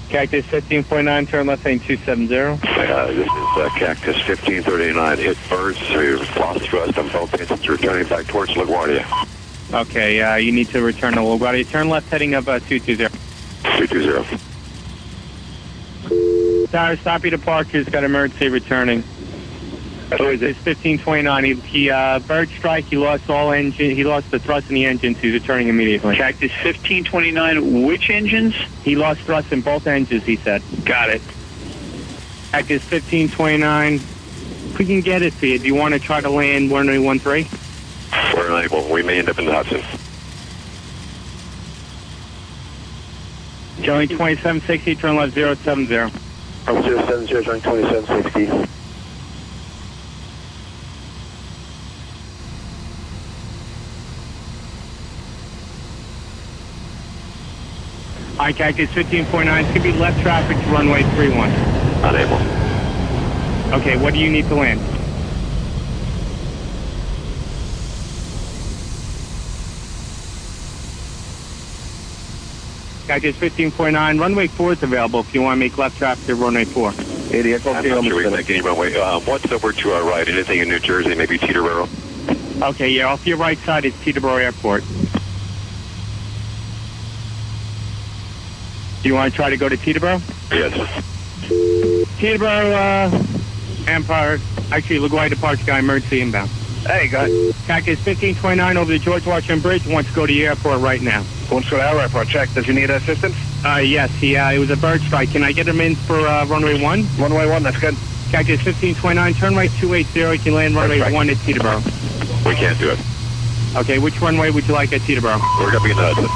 Cactus 15.9, turn left lane 270. This is Cactus 1539. Hit birds. We've lost thrust on both engines, returning back towards LaGuardia. Okay, you need to return to LaGuardia. Turn left heading up 220. 220. Tower, stop your departures. Got emergency returning. Who is it? 1529. He bird strike. He lost all engine. He lost the thrust in the engines. He's returning immediately. Cactus 1529. Which engines? He lost thrust in both engines. He said. Got it. Cactus 1529. If we can get it for you, do you want to try to land 1013? We're unable. We may end up in the Hudson. Showing 2760. Turn left 070. 070. Showing 2760. Hi, Cactus 15.9. It's going to be left traffic to runway 31. Unable. Okay, what do you need to land? Cactus 15.9. Runway 4 is available if you want to make left traffic to runway 4. 88. I'm not sure we can make any runway. What's over to our right? Anything in New Jersey? Maybe Teterboro? Okay, yeah, off your right side is Teterboro Airport. Do you want to try to go to Teterboro? Yes. Teterboro, Empire, actually, LaGuardia departure guy, emergency inbound. Hey, guys. Cactus 1529 over the George Washington Bridge, wants to go to the airport right now. Wants to go to our airport. Check. Does he need assistance? Yes, it was a bird strike. Can I get him in for runway 1? Runway 1, that's good. Cactus 1529, turn right 280, you can land runway 1 at Teterboro. We can't do it. Okay, which runway would you like at Teterboro? We're going to be in the Hudson.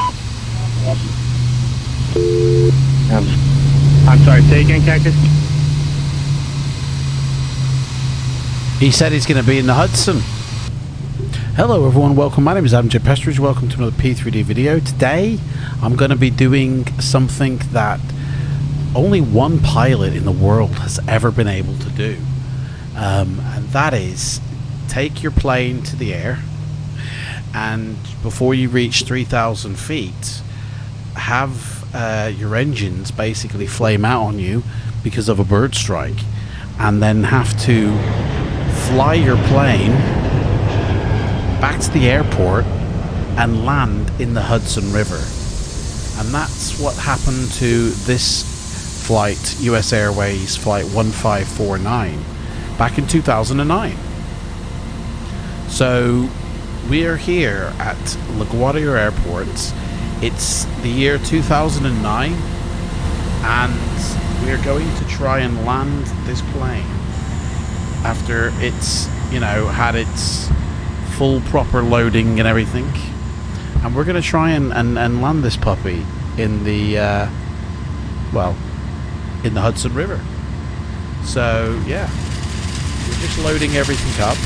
I'm sorry, say again, Cactus? He said he's going to be in the Hudson. Hello everyone, welcome. My name is Adam J. Pestridge. Welcome to another P3D video. Today I'm going to be doing something that only one pilot in the world has ever been able to do. And that is take your plane to the air, and before you reach 3,000 feet, have your engines basically flame out on you because of a bird strike, and then have to fly your plane back to the airport and land in the Hudson River. And that's what happened to this flight, US Airways Flight 1549, back in 2009. So we are here at LaGuardia Airport. It's the year 2009, and we're going to try and land this plane after it's, had its full proper loading and everything. And we're going to try and land this puppy in the, in the Hudson River. So, yeah, we're just loading everything up.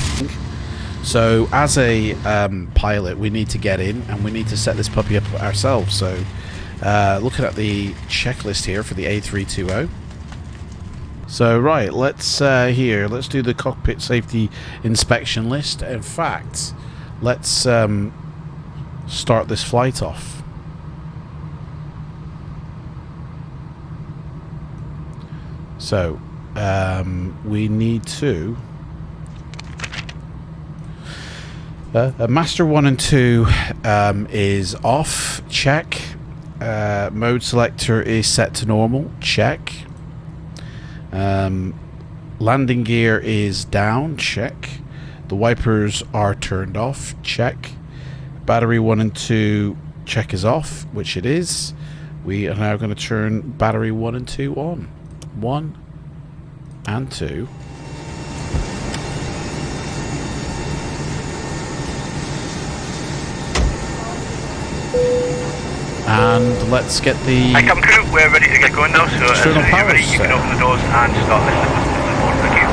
So as a pilot, we need to get in and we need to set this puppy up ourselves. So looking at the checklist here for the A320. So right, let's do the cockpit safety inspection list. In fact, let's start this flight off. So we need to Master 1 and 2 is off, check. Mode selector is set to normal, check. Landing gear is down, check. The wipers are turned off, check. Battery 1 and 2 check is off, which it is. We are now going to turn battery 1 and 2 on. 1 and 2. And let's get the... Hi, Captain Crew, we're ready to get going now, so as soon as you're ready, you can open the doors and start listening to the board. Thank you.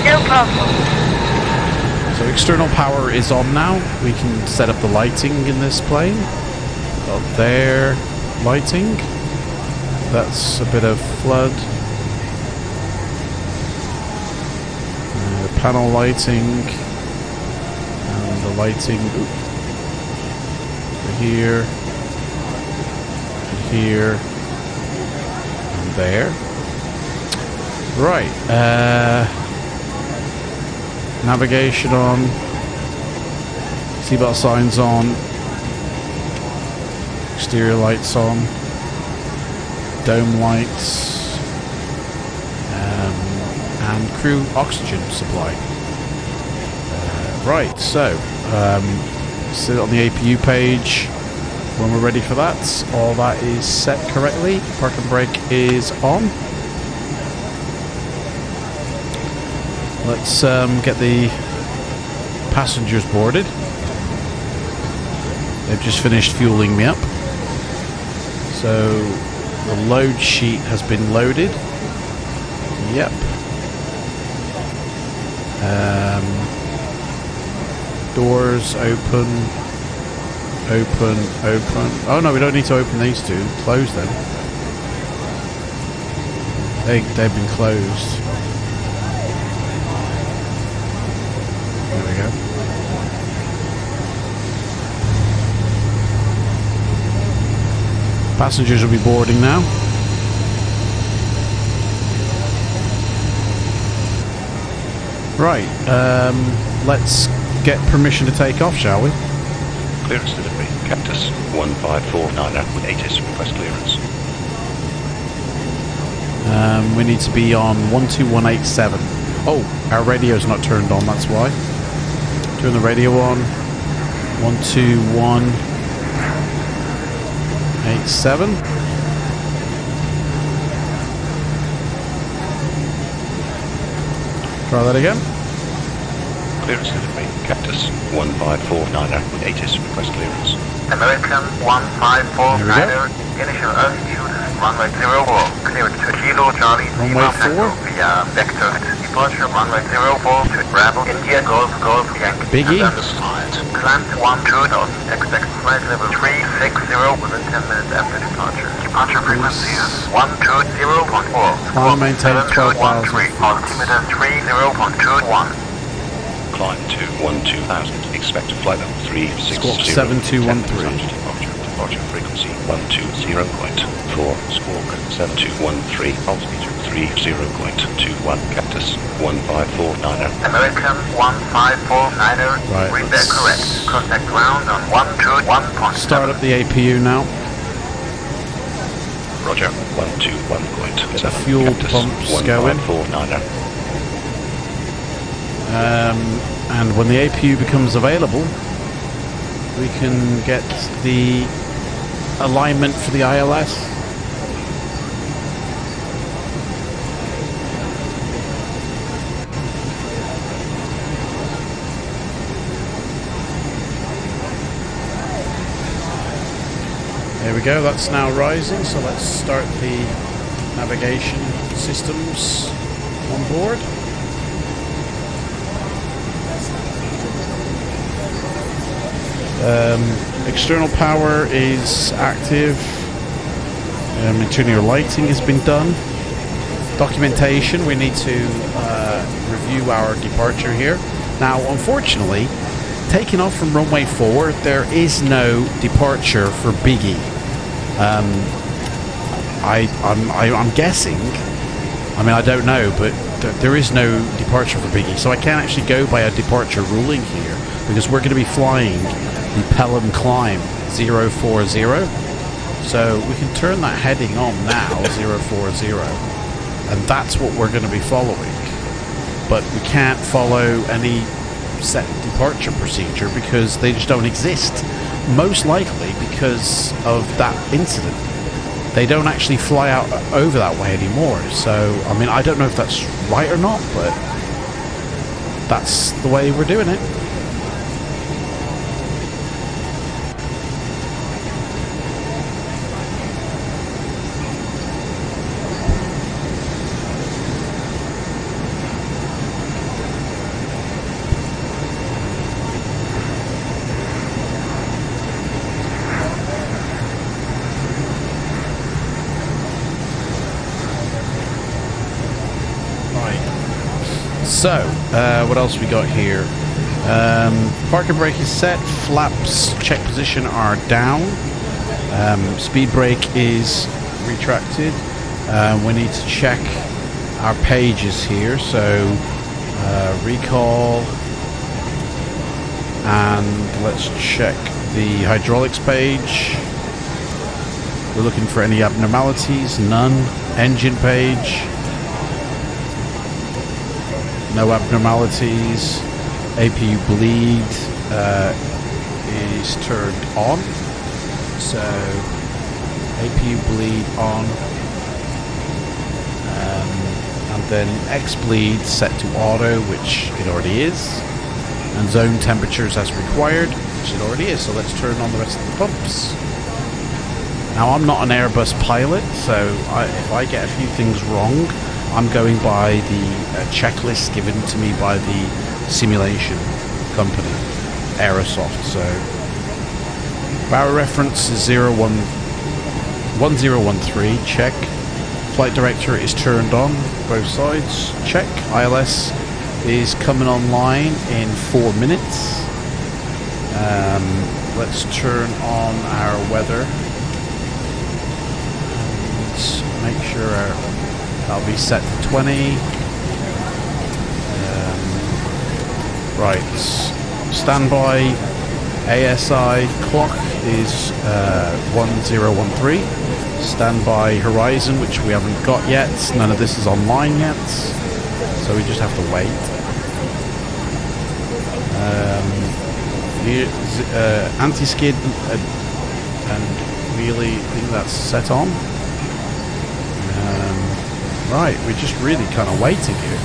No problem. So external power is on now. We can set up the lighting in this plane. Up there. lighting. That's a bit of flood. Panel lighting. And the lighting over here. And here. And there. Right. Navigation on. Seatbelt signs on. Exterior lights on. Dome lights. And crew oxygen supply. Right, so sit on the APU page when we're ready for that. All that is set correctly. Park and brake is on. Let's get the passengers boarded. They've just finished fueling me up. So the load sheet has been loaded. Yep. Doors open. Open. Oh no, we don't need to open these two. Close them. They've been closed. There we go. Passengers will be boarding now. Right, let's get permission to take off, shall we? Clearance delivery, Cactus 1549 with ATIS request clearance. We need to be on 12187. Oh, our radio's not turned on, that's why. Turn the radio on. 12187. Try that again. Clearance delivery, Cactus 1549 with ATIS request clearance. American 1549, initial altitude runway 04, cleared to Kilo Charlie Runway 4 via vector departure runway 04 to Bravo, India Golf Yankee. Biggie. Climb to 12,000, expect flight level 360 within 10 minutes after departure. Departure frequency is 120.4. Climb maintain 12,000. Altimeter 30.21. Climb to 12,000, expect flight level 360. Squawk 7213. Departure frequency 120.4. Squawk 7213. Altimeter 30.21. Cactus 1549. American 1549. Right, Read that correct. Contact ground on 121.7. Start up the APU now. Roger, 121.7. Get the fuel Cactus pumps going. 1549. And when the APU becomes available, we can get the alignment for the ILS. There we go, that's now rising, so let's start the navigation systems on board. External power is active. Interior lighting has been done. Documentation, we need to review our departure here. Now, unfortunately, taking off from runway 4, there is no departure for Biggie. I'm guessing, I mean I don't know, but there is no departure for Biggie, so I can't actually go by a departure ruling here, because we're going to be flying the Pelham Climb 040. So we can turn that heading on now, 040, and that's what we're going to be following. But we can't follow any set departure procedure because they just don't exist. Most likely because of that incident. They don't actually fly out over that way anymore. So, I mean, I don't know if that's right or not, but that's the way we're doing it. So, what else we got here? Parking brake is set. Flaps check position are down. Speed brake is retracted. We need to check our pages here. So, recall, and let's check the hydraulics page. We're looking for any abnormalities. None. Engine page. No abnormalities. APU bleed is turned on. So APU bleed on. And then X bleed set to auto, which it already is. And zone temperatures as required, which it already is. So let's turn on the rest of the pumps. Now, I'm not an Airbus pilot, so if I get a few things wrong, I'm going by the checklist given to me by the simulation company, Aerosoft. So, power reference is 1013, check. Flight director is turned on, both sides, check. ILS is coming online in 4 minutes. Let's turn on our weather. Make sure that'll be set to 20. Right, standby ASI clock is 1013. Standby horizon, which we haven't got yet. None of this is online yet, so we just have to wait. Anti-skid and really think that's set on. Right, we're just really kind of waiting here.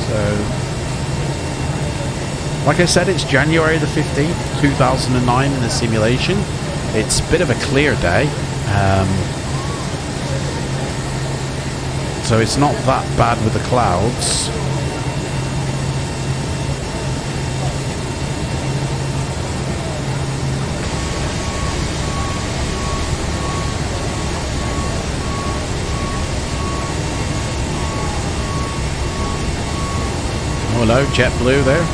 So, like I said, it's January the 15th, 2009 in the simulation. It's a bit of a clear day. So it's not that bad with the clouds. Oh no, JetBlue there.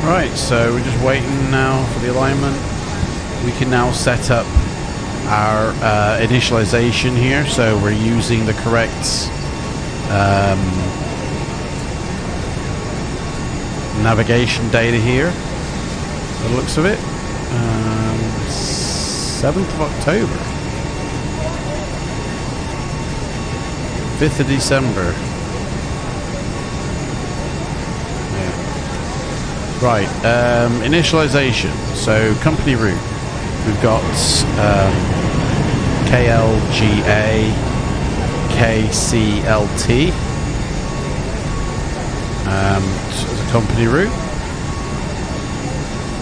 Right, so we're just waiting now for the alignment. We can now set up our initialization here, so we're using the correct navigation data here, by the looks of it. 7th of October, 5th of December. Yeah. Right, initialization. So company route, we've got KLGA KCLT. As a company route.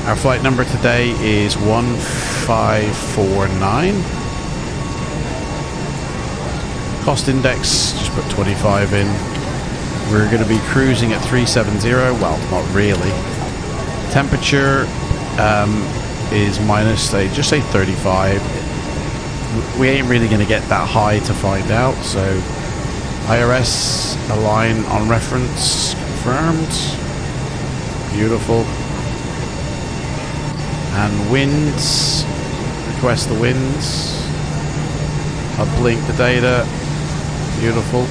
Our flight number today is 1549. Cost index, just put 25 in. We're going to be cruising at 370. Well, not really. Temperature is minus, just say 35. We ain't really going to get that high to find out. So IRS align on reference. Confirmed. Beautiful. And winds. Request the winds. Uplink the data. Beautiful.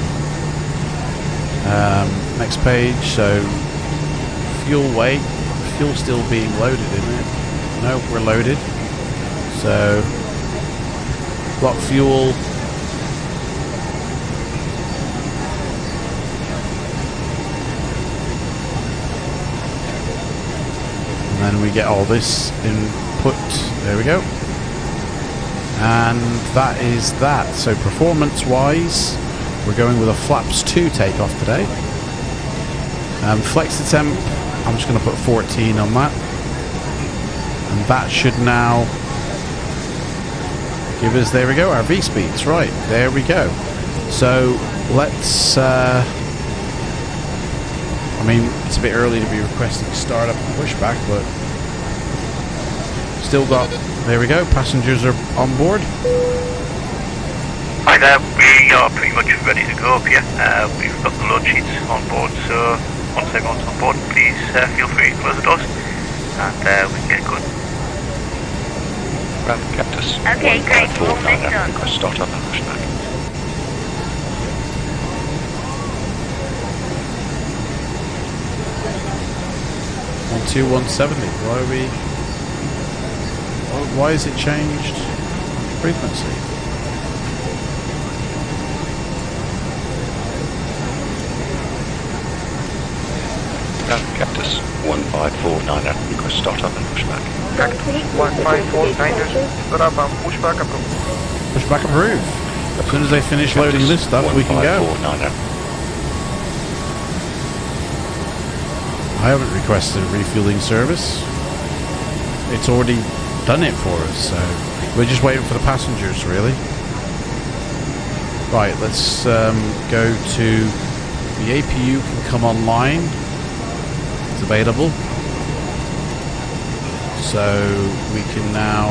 Next page. So fuel weight. Fuel still being loaded, isn't it? No, we're loaded. So block fuel. And then we get all this input. There we go. And that is that. So performance wise, we're going with a flaps 2 takeoff today. FLIGHTSIM, I'm just going to put 14 on that. And that should now give us, there we go, our V speeds. Right, there we go. So let's I mean, it's a bit early to be requesting startup and pushback, but still got, there we go, passengers are on board. Hi there, we are pretty much ready to go up here. We've got the load sheets on board, so once everyone's on board, please feel free to close the doors and we can get going. Ground Cactus Okay, great. 1549, Done. request startup and pushback. On 2170. Why are we? Why is it changed frequency? Ground Cactus 1549, request startup and pushback. Cactus 1549, start up, pushback approved. Pushback approved. As soon as they finish loading this stuff, we can go. 1549. I haven't requested a refueling service. It's already done it for us, so we're just waiting for the passengers, really. Right, let's go to the APU can come online. It's available. So we can now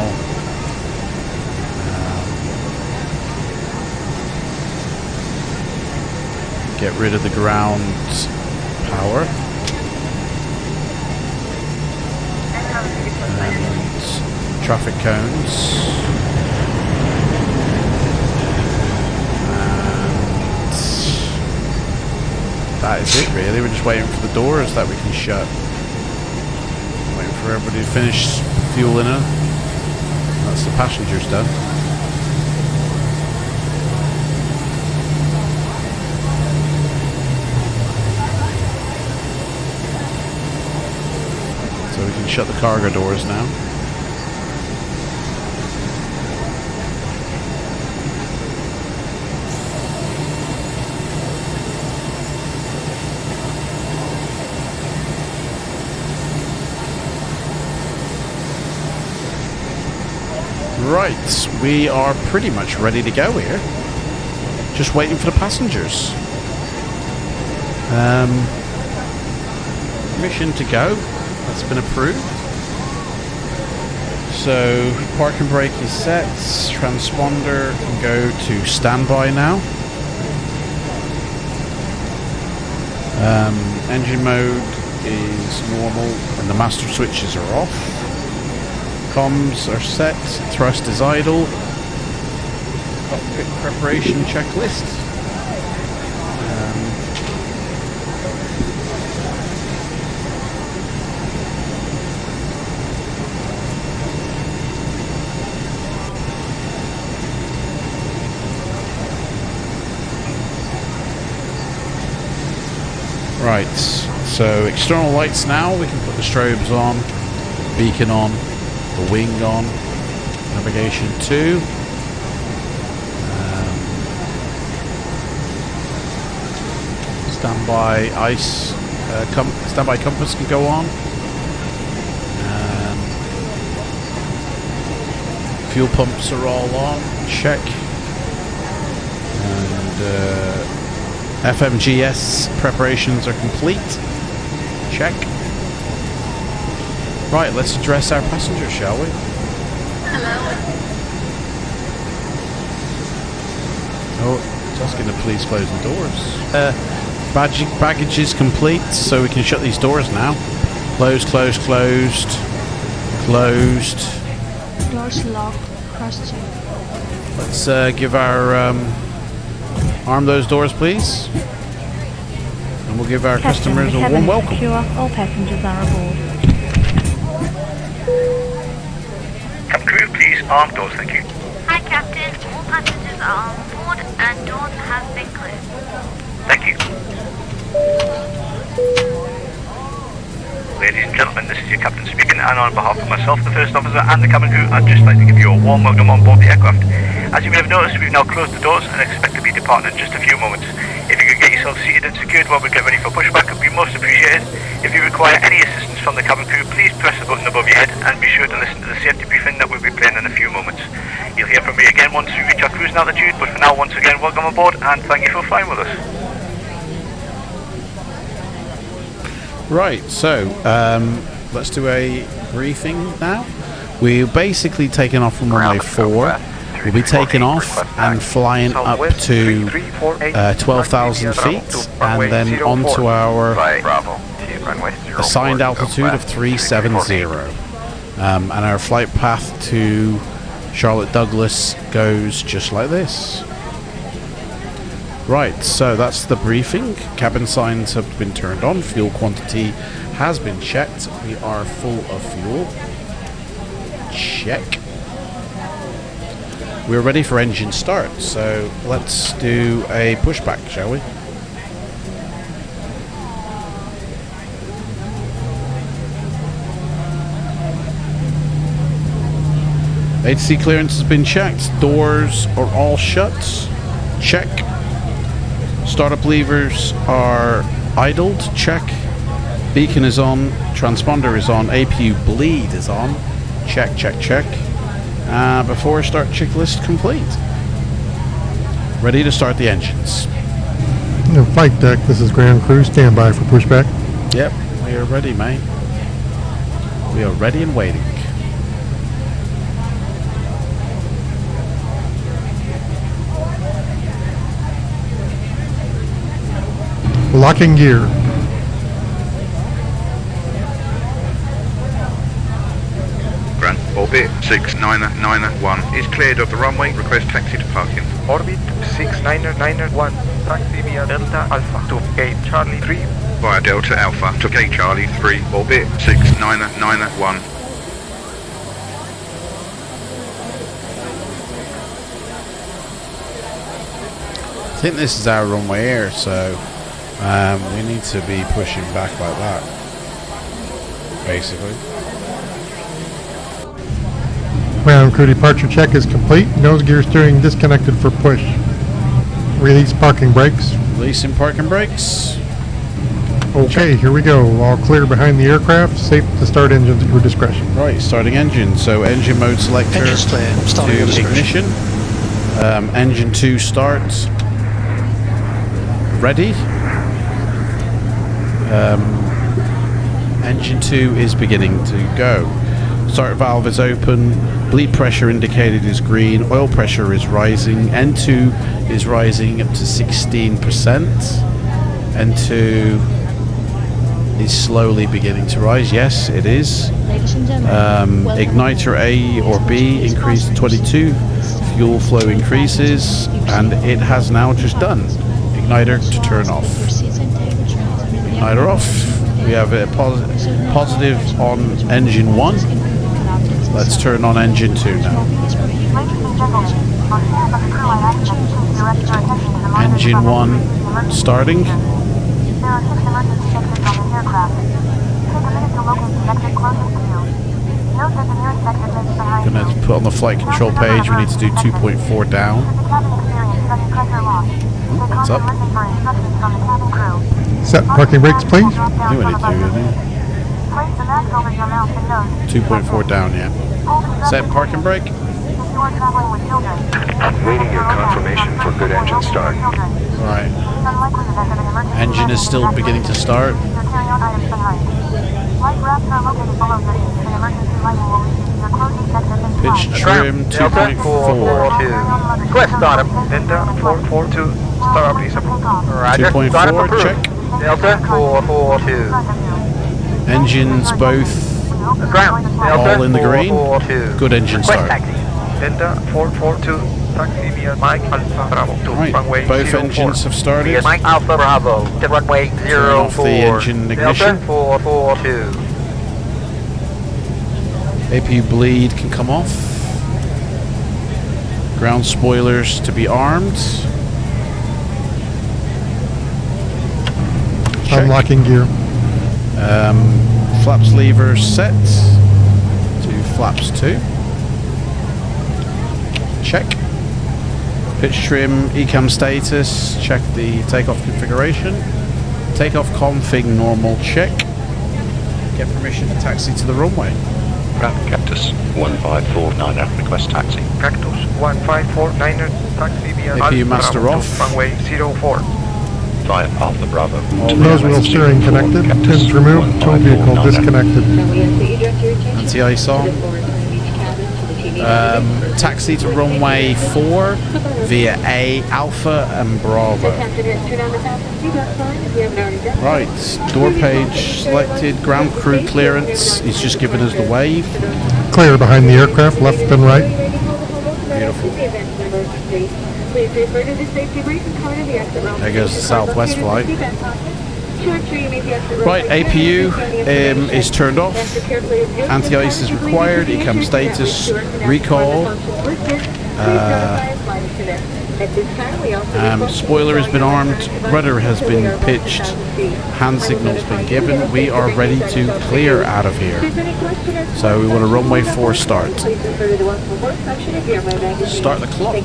get rid of the ground power. And traffic cones. And that is it really. We're just waiting for the doors that we can shut. Waiting for everybody to finish fueling up. That's the passengers done. So we can shut the cargo doors now. Right, we are pretty much ready to go here. Just waiting for the passengers. Mission to go. That's been approved. So parking brake is set. Transponder can go to standby now. Engine mode is normal and the master switches are off. Comms are set. Thrust is idle. Cockpit preparation checklist. Right, so external lights now, we can put the strobes on, beacon on, the wing on, navigation 2. Standby ice, standby compass can go on. Fuel pumps are all on, check. And FMGS preparations are complete. Check. Right, let's address our passengers, shall we? Hello. Oh, it's asking to please close the doors. Baggage is complete, so we can shut these doors now. Closed, closed, closed. Closed. Doors locked. Cross check. Let's give our... arm those doors, please. And we'll give our customers a warm welcome. All passengers are aboard. Captain crew, please arm doors, thank you. Hi, Captain. All passengers are on board and doors have been closed. Thank you. Ladies and gentlemen, this is your captain speaking, and on behalf of myself, the first officer, and the cabin crew, I'd just like to give you a warm welcome on board the aircraft. As you may have noticed, we've now closed the doors and expect to be departing in just a few moments. If you could get yourself seated and secured while we get ready for pushback, it would be most appreciated. If you require any assistance from the cabin crew, please press the button above your head and be sure to listen to the safety briefing that we'll be playing in a few moments. You'll hear from me again once we reach our cruising altitude, but for now, once again, welcome aboard and thank you for flying with us. Right, so let's do a briefing now. We're basically taking off from runway 4. We'll be taking off and flying up to 12,000 feet and then onto our assigned altitude of 370. And our flight path to Charlotte Douglas goes just like this. Right, so that's the briefing. Cabin signs have been turned on. Fuel quantity has been checked. We are full of fuel. Check. We're ready for engine start, so let's do a pushback, shall we? ATC clearance has been checked. Doors are all shut. Check. Startup levers are idled. Check. Beacon is on. Transponder is on. APU bleed is on. Check, check, check. Before start checklist complete. Ready to start the engines. Flight deck, this is ground crew. Stand by for pushback. Yep, we are ready, mate. We are ready and waiting. Locking gear. Grant, orbit 6991 is cleared of the runway. Request taxi to parking. Orbit 6991, taxi via Delta Alpha to Gate Charlie 3. Via Delta Alpha to Gate Charlie 3, orbit 6991. I think this is our runway here, so we need to be pushing back like that, basically. Ground crew departure check is complete. Nose gear steering disconnected for push. Release parking brakes. Releasing parking brakes. Okay, here we go. All clear behind the aircraft. Safe to start engines at your discretion. Right, starting engine. So engine mode selector Engine's clear. Starting to at discretion. ignition. Engine 2 starts. Ready. Engine 2 is beginning to go. Start valve is open. Bleed pressure indicated is green. Oil pressure is rising. N2 is rising up to 16%. N2 is slowly beginning to rise. Yes, it is. Ladies and gentlemen, Igniter A or B increased to 22. Fuel flow increases, and it has now just done. Igniter to turn off. Igniter off. We have a positive on engine 1. Let's turn on engine 2 now. Engine 1 starting. Gonna put on the flight control page, we need to do 2.4 down. What's up? Set parking brakes, please. I think we need to do it. 2.4 down, yeah. Set parking brake. Waiting your confirmation for good engine start. Right. Engine is still beginning to start. Pitch trim 2.4. Request startup. Delta 442. Startup please. Roger. 2.4, check. Delta 442. Engines both Ground. all in the green. Good engine Request start. taxi. Delta 442. Taxi via Mike Alpha Bravo to Right, runway both 04. engines have started. Via Mike Alpha Bravo to runway 04. Turn off the engine ignition. Delta 442. APU bleed can come off. Ground spoilers to be armed. Check. Unlocking gear. Flaps lever set to flaps 2. Check. Pitch trim, ECAM status. Check the takeoff configuration. Takeoff config normal. Check. Get permission to taxi to the runway. Cactus 1549, request taxi. Cactus 1549, taxi via APU Alpha master Bravo off. to runway 04. Fly Alpha Bravo. Nose wheel steering connected. Pins removed. Tow vehicle disconnected. Anti-ice on. Taxi to runway 4 via A, Alpha and Bravo. Right, door page selected, ground crew clearance. He's just given us the wave. Clear behind the aircraft, left and right. Beautiful. There goes the Southwest flight. Right, APU is turned off. Anti-ice is required. ECAM status, recall. Spoiler has been armed. Rudder has been pitched. Hand signal's been given. We are ready to clear out of here. So we want a runway 4 start. Start the clock.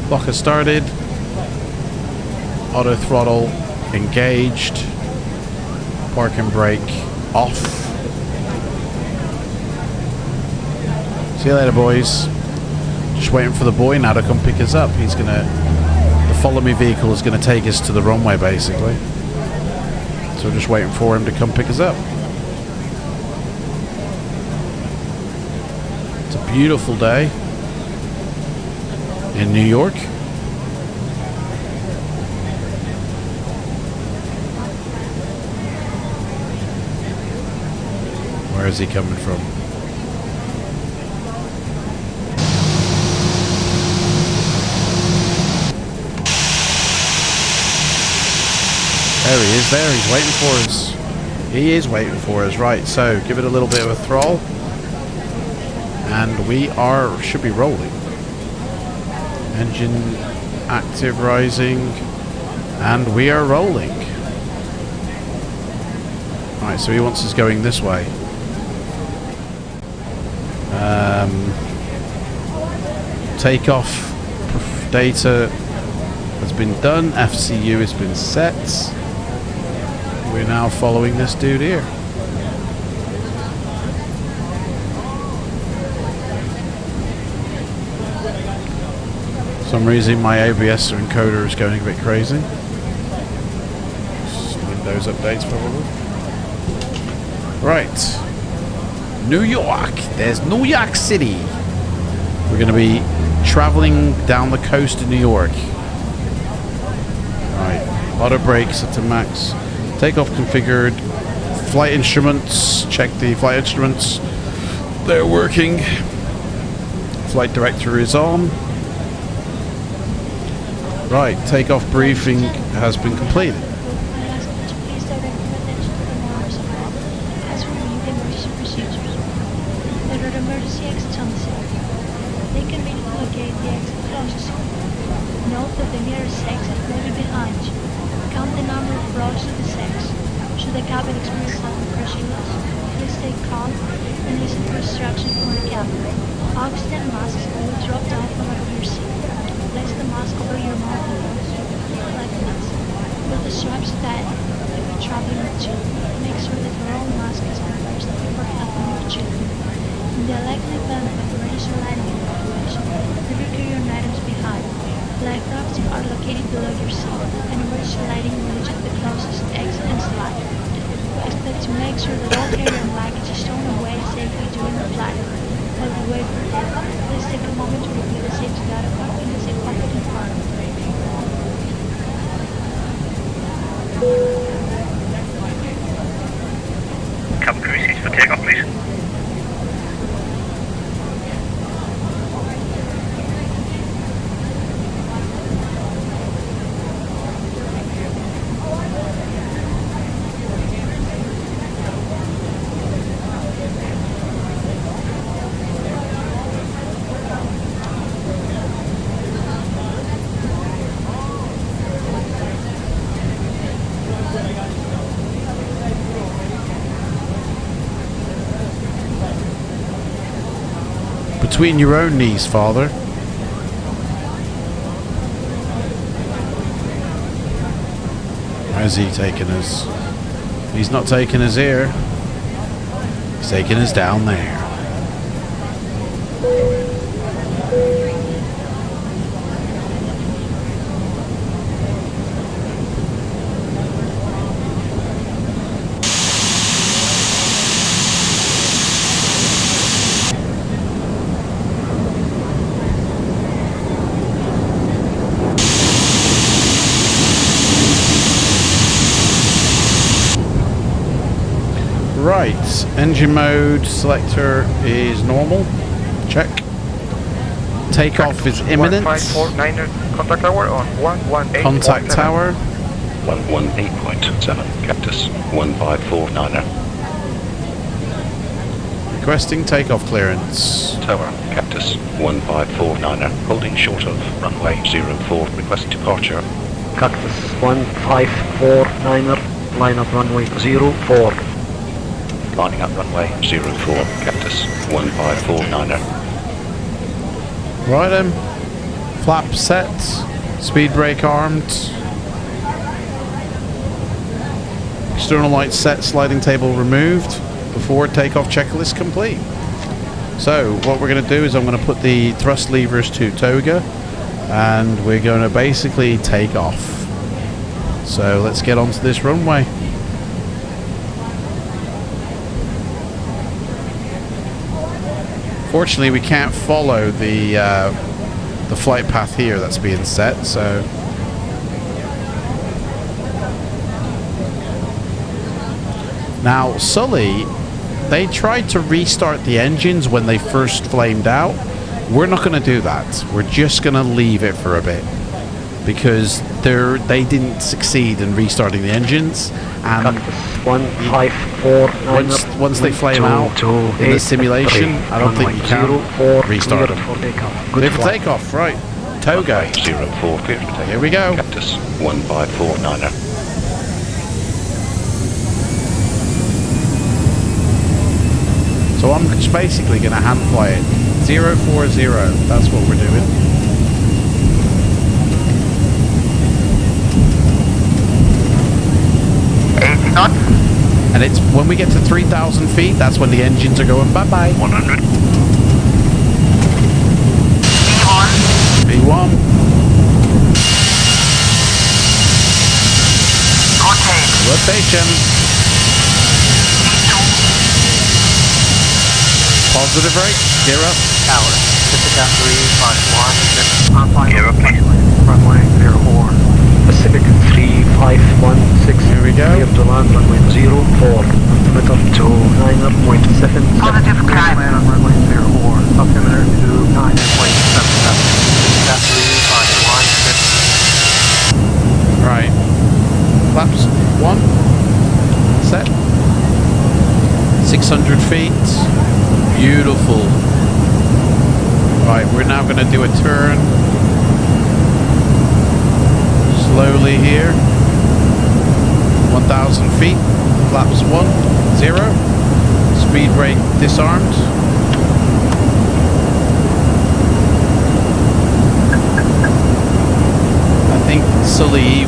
Clock has started. Auto throttle engaged. Parking brake off. See you later, boys. Just waiting for the boy now to come pick us up. He's gonna, the follow me vehicle is gonna take us to the runway basically. So we're just waiting for him to come pick us up. It's a beautiful day in New York. Where is he coming from? There he is there, he's waiting for us. He is waiting for us, right, so give it a little bit of a throttle. And we should be rolling. Engine active rising. And we are rolling. Right, so he wants us going this way. Takeoff data has been done. FCU has been set. We're now following this dude here. For some reason my ABS encoder is going a bit crazy. Just Windows updates probably. Right. New York. There's New York City. We're going to be traveling down the coast of New York. Right. Auto brakes at the max. Takeoff configured. Flight instruments. Check the flight instruments. They're working. Flight director is on. Right. Takeoff briefing has been completed. Emergency exit on the side. They conveniently locate the exit closest. Note that the nearest exit may be behind you. Count the number of rows to this exit. Should the cabin experience sudden pressure loss, please stay calm and listen for instructions from the captain. Oxygen masks will drop down from under your seat. Place the mask over your mouth and nose like this. Put the straps tight if you're traveling with children. Make sure that your own mask is reversed before helping your children. In the likely event of emergency landing evacuation, never carry your items behind. Life rafts are located below your seat, and emergency lighting will reach the closest exit and slide. Expect to make sure that all carry-on luggage is stown away safely during the flight. While we wait for them, please take a moment to review the safety data card in the safe pocket in front of you. Cabin crew seats for takeoff, please. Between your own knees, Father. Where's he taking us? He's not taking us here. He's taking us down there. Right, engine mode selector is normal. Check. Takeoff is imminent. 1549 contact tower on 118. Contact tower. 118.7, Cactus 1549er. Requesting takeoff clearance. Tower, Cactus 1549er, holding short of runway 04, request departure. Cactus 1549er, line up runway 04. Lining up runway 04, Cactus 1549er. Right then. Flap set. Speed brake armed. External lights set. Sliding table removed. Before takeoff checklist complete. So what we're going to do is I'm going to put the thrust levers to toga. And we're going to basically take off. So let's get onto this runway. Fortunately, we can't follow the flight path here that's being set, so now Sully, they tried to restart the engines when they first flamed out. We're not going to do that. We're just going to leave it for a bit because they didn't succeed in restarting the engines, and once they flame out in the simulation, I don't think you can restart them. Clear for takeoff, right? Toga. 04, clear for takeoff. Here we go. Cactus 1549er. So I'm just basically going to hand fly it. 040, that's what we're doing. And it's when we get to 3,000 feet, that's when the engines are going bye-bye. 100. B1. Rotation. Positive rate. Gear up. Tower. Pacific 351. Gear up, please. Runway 04. Pacific 3516. Here we go. Clear to land runway 04. Altimeter 29.7. Positive climb. On runway 04. Altimeter 29.77. Pacific 351. Right. Flaps 1. Set. 600 feet. Beautiful. Right, we're now going to do a turn. Slowly here. 1,000 feet. Flaps 1, 0. Speed brake disarmed. I think Sully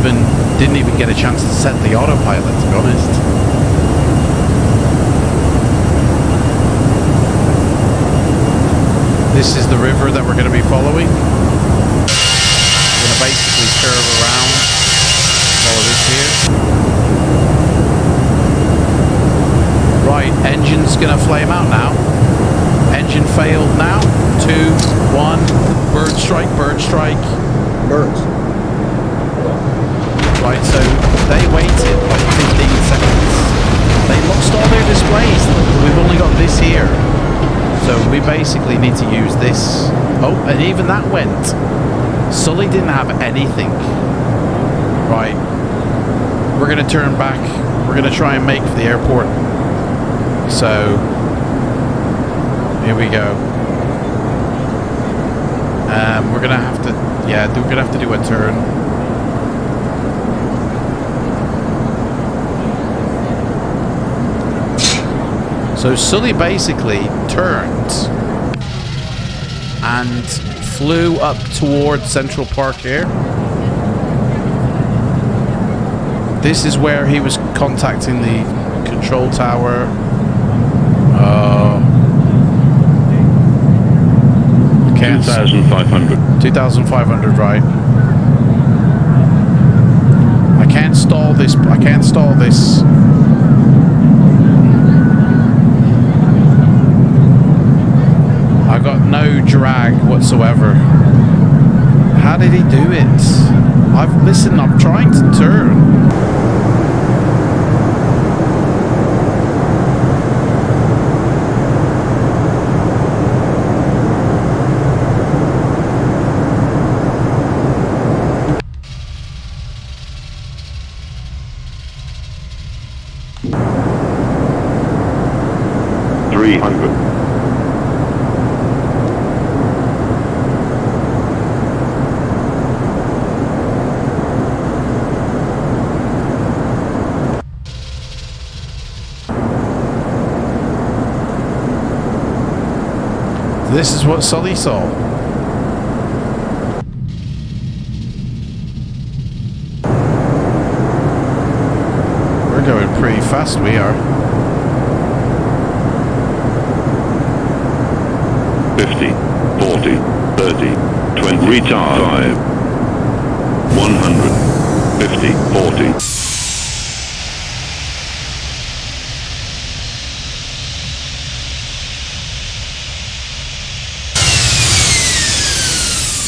didn't even get a chance to set the autopilot, to be honest. This is the river that we're going to be following. We're going to basically curve around. Follow this here. Right, engine's going to flame out now. Engine failed now. 2, 1. Bird strike, bird strike. Birds. Right, so they waited like 15 seconds. They lost all their displays. We've only got this here. So we basically need to use this. Oh, and even that went. Sully didn't have anything. Right. We're going to turn back. We're going to try and make for the airport. So, here we go. We're going to have to, yeah, we're going to have to do a turn. So Sully basically turned and flew up towards Central Park here. This is where he was contacting the control tower. 2,500. 2,500, right. I can't stall this. I can't stall this. I got no drag whatsoever. How did he do it? Listen, I'm trying to turn. 300. This is what Sully saw. We're going pretty fast, we are. 50, 40, 30, 20, retard 5, 100, 50, 40.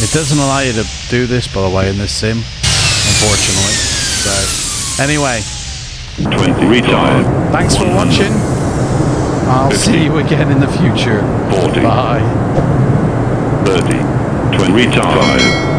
It doesn't allow you to do this, by the way, in this sim, unfortunately. So, anyway. 20, retard. Thanks for watching. I'll 50, see you again in the future. 40. Bye. 30, 20, retard 5.